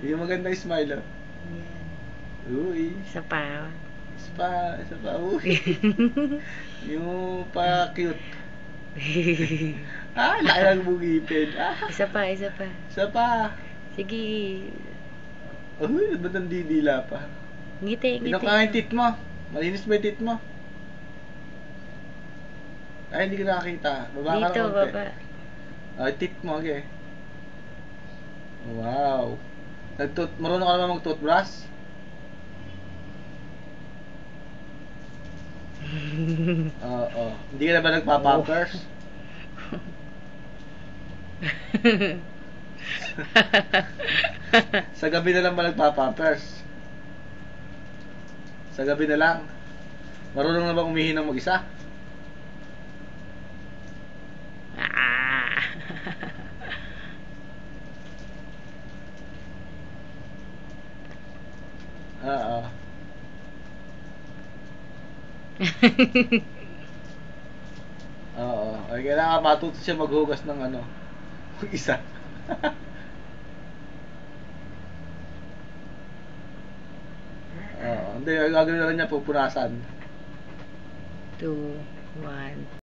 Yung magandang smile, oh. Yan. Uy. Isa pa. Isa pa, uy. Yung pa cute. Laki ng bugipin. Isa pa, isa pa. Isa pa. Sige. Uy, ba't nandidila pa? Ngiti, Tingnan ngiti. ko nga yung tit mo. Malinis ba yung tit mo? Ay, hindi ko nakakita. Baba ka Dito, ng konti. baba. Ay, tit mo, okay. Wow. Marunong ka naman mag-toothbrush? Oo. Hindi ka na ba nagpa-pampers? Sa gabi na lang ba nagpa-pampers? Sa gabi na lang? Marunong na ba umihi ng mag-isa? Ah. Oo. Oo. Ay, kailangan matuto siya maghugas ng ano, mag-isa. Oo. Hindi, gagawin na lang niya pupunasan. 2, 1.